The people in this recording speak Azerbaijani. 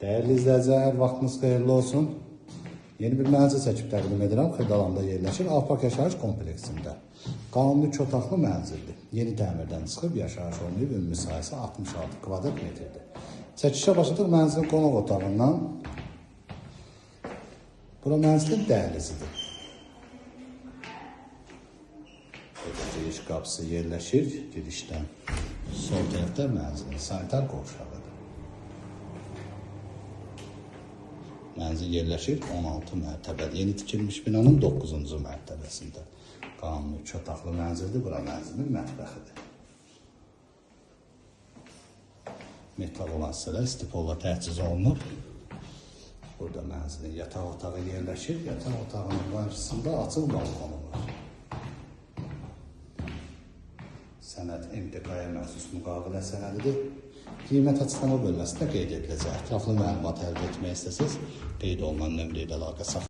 Değerli izləyicilər, vaxtınız xeyirli olsun. Yeni bir mənzil çəkib təqdim edirəm. Xırdalanda yerləşir. Alpak yaşayış kompleksində. Qanuni 2 otaqlı mənzildir. Yeni təmirdən çıxıb yaşayış olunub, ümumi sayısı 66 kvadrat metrdir. Çəkişə başladıq mənzilin qonaq otağından. Bura mənzilin dəhlizidir. Giriş qapısı yerləşir. Girişdən sol tərəfdə mənzilin sanitar qovşağıdır. Mənzil yerləşir 16 mərtəbəli. Yeni tikilmiş binanın 9-cu mərtəbəsində. Qanuni 2 otaqlı mənzildir. Bura mənzilin mətbəxidir. Metal olan hissələr stipolla təchiz olunub. Burada mənzilin yataq otağı yerləşir. Yataq otağının qarşısında açıq balkonu var. Sənəd MTK-ya məxsus müqavilə sənədidir. Qiymət açıqlama bölməsində qeyd ediləcək. Ətraflı məlumat əldə etmək istəsəz, qeyd olunan nömrə ilə əlaqə saxlayın.